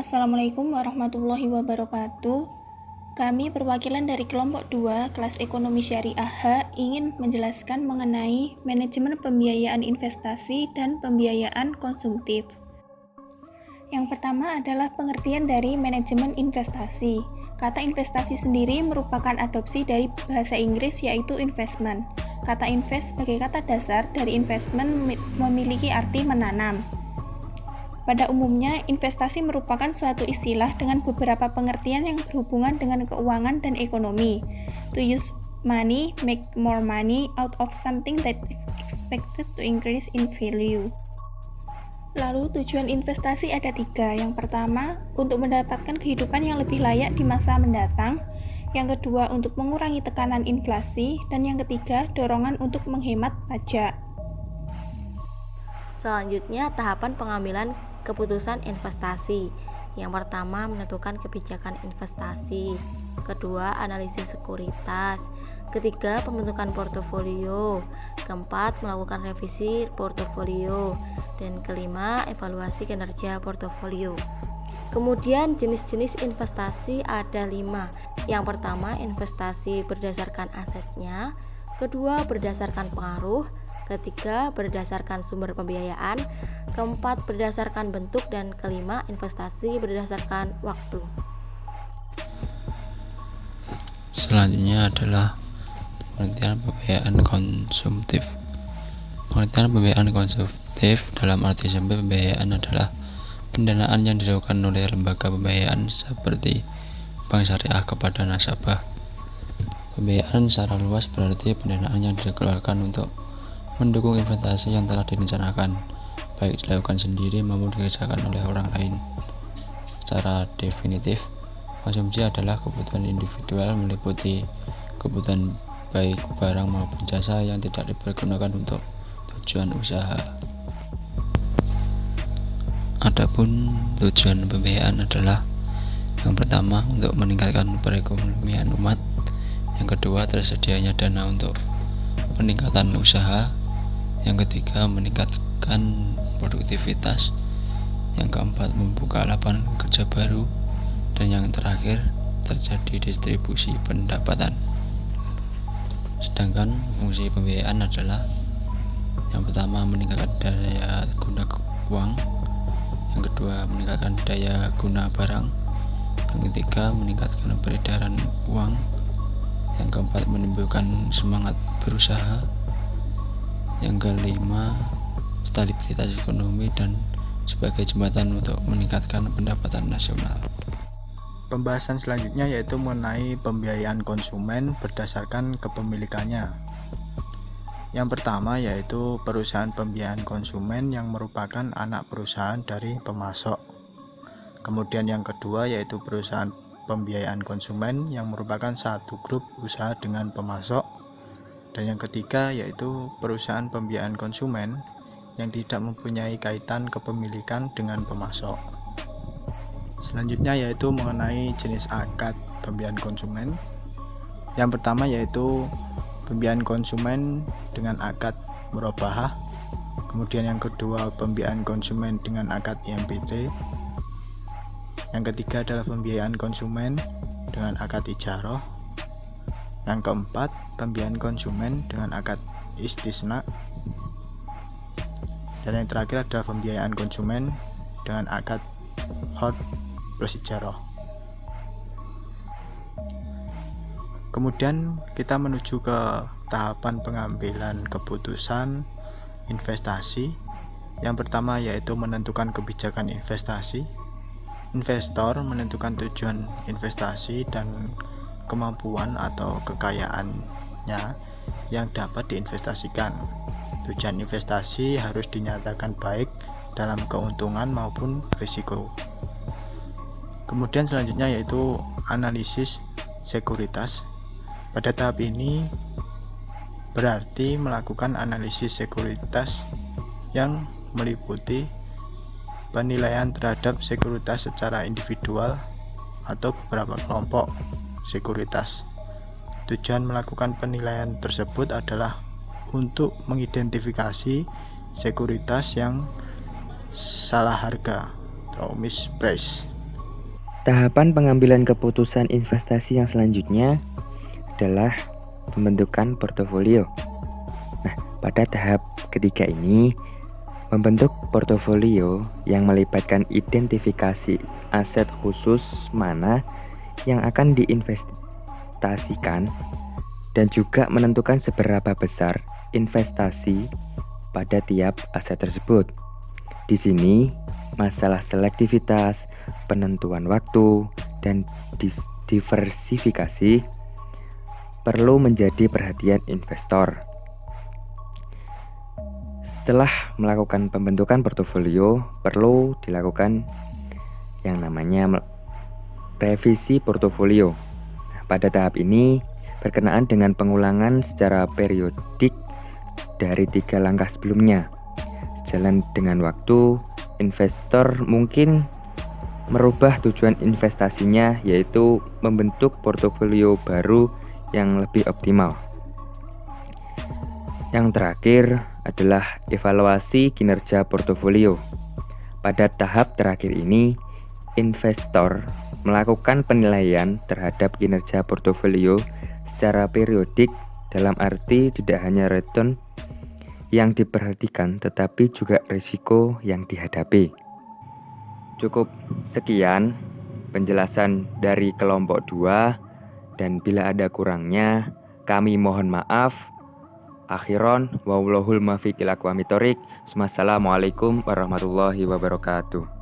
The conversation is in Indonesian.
Assalamualaikum warahmatullahi wabarakatuh. Kami perwakilan dari kelompok 2 kelas ekonomi syariah H ingin menjelaskan mengenai manajemen pembiayaan investasi dan pembiayaan konsumtif. Yang pertama adalah pengertian dari manajemen investasi. Kata investasi sendiri merupakan adopsi dari bahasa Inggris yaitu investment. Kata invest sebagai kata dasar dari investment memiliki arti menanam. Pada umumnya, investasi merupakan suatu istilah dengan beberapa pengertian yang berhubungan dengan keuangan dan ekonomi. To use money, make more money out of something that is expected to increase in value. Lalu tujuan investasi ada 3. Yang pertama, untuk mendapatkan kehidupan yang lebih layak di masa mendatang. Yang kedua, untuk mengurangi tekanan inflasi. Dan yang ketiga, dorongan untuk menghemat pajak. Selanjutnya, tahapan pengambilan keputusan investasi. Yang pertama, menentukan kebijakan investasi. Kedua, analisis sekuritas. Ketiga, pembentukan portofolio. Keempat, melakukan revisi portofolio. Dan kelima, evaluasi kinerja portofolio. Kemudian jenis-jenis investasi ada 5. Yang pertama, investasi berdasarkan asetnya. Kedua, berdasarkan pengaruh. Ketiga, berdasarkan sumber pembiayaan. Keempat, berdasarkan bentuk. Dan kelima, investasi berdasarkan waktu. Selanjutnya adalah pengertian pembiayaan konsumtif. Pengertian pembiayaan konsumtif dalam arti sempit, pembiayaan adalah pendanaan yang dilakukan oleh lembaga pembiayaan seperti bank syariah kepada nasabah. Pembiayaan secara luas berarti pendanaan yang dikeluarkan untuk mendukung investasi yang telah direncanakan, baik dilakukan sendiri maupun dikerjakan oleh orang lain. Secara definitif, konsumsi adalah kebutuhan individual meliputi kebutuhan baik barang maupun jasa yang tidak dipergunakan untuk tujuan usaha. Adapun tujuan pembiayaan adalah yang pertama, untuk meningkatkan perekonomian umat. Yang kedua, tersedianya dana untuk peningkatan usaha. Yang ketiga, meningkatkan produktivitas. Yang keempat, membuka lapangan kerja baru. Dan yang terakhir, terjadi distribusi pendapatan. Sedangkan fungsi pembiayaan adalah yang pertama, meningkatkan daya guna uang. Yang kedua, meningkatkan daya guna barang. Yang ketiga, meningkatkan peredaran uang. Yang keempat, menimbulkan semangat berusaha. Yang kelima, stabilitas ekonomi dan sebagai jembatan untuk meningkatkan pendapatan nasional. Pembahasan selanjutnya yaitu mengenai pembiayaan konsumen berdasarkan kepemilikannya. Yang pertama yaitu perusahaan pembiayaan konsumen yang merupakan anak perusahaan dari pemasok. Kemudian yang kedua yaitu perusahaan pembiayaan konsumen yang merupakan satu grup usaha dengan pemasok. Dan yang ketiga yaitu perusahaan pembiayaan konsumen yang tidak mempunyai kaitan kepemilikan dengan pemasok. Selanjutnya yaitu mengenai jenis akad pembiayaan konsumen. Yang pertama yaitu pembiayaan konsumen dengan akad murabahah. Kemudian yang kedua, pembiayaan konsumen dengan akad IMPC. Yang ketiga adalah pembiayaan konsumen dengan akad ijarah. Yang keempat, pembiayaan konsumen dengan akad istisna. Dan yang terakhir adalah pembiayaan konsumen dengan akad qard plus ijarah. Kemudian kita menuju ke tahapan pengambilan keputusan investasi. Yang pertama yaitu menentukan kebijakan investasi. Investor menentukan tujuan investasi dan kemampuan atau kekayaannya yang dapat diinvestasikan. Tujuan investasi harus dinyatakan baik dalam keuntungan maupun risiko. Kemudian selanjutnya yaitu analisis sekuritas. Pada tahap ini berarti melakukan analisis sekuritas yang meliputi penilaian terhadap sekuritas secara individual atau beberapa kelompok sekuritas. Tujuan melakukan penilaian tersebut adalah untuk mengidentifikasi sekuritas yang salah harga atau misprice Tahapan pengambilan keputusan investasi yang selanjutnya adalah pembentukan portofolio. Nah, pada tahap ketiga ini, membentuk portofolio yang melibatkan identifikasi aset khusus mana yang akan diinvestasikan dan juga menentukan seberapa besar investasi pada tiap aset tersebut. Di sini, masalah selektivitas, penentuan waktu, dan diversifikasi perlu menjadi perhatian investor. Setelah melakukan pembentukan portofolio, perlu dilakukan yang namanya revisi portofolio. Pada tahap ini, berkenaan dengan pengulangan secara periodik dari 3 langkah sebelumnya. Sejalan dengan waktu, investor mungkin merubah tujuan investasinya, yaitu membentuk portofolio baru yang lebih optimal. Yang terakhir adalah evaluasi kinerja portofolio. Pada tahap terakhir ini, investor melakukan penilaian terhadap kinerja portofolio secara periodik, dalam arti tidak hanya return yang diperhatikan tetapi juga risiko yang dihadapi. Cukup sekian penjelasan dari kelompok 2, dan bila ada kurangnya kami mohon maaf. Akhiron wallahul muwaffiq ila aqwamit thoriq. Wassalamualaikum warahmatullahi wabarakatuh.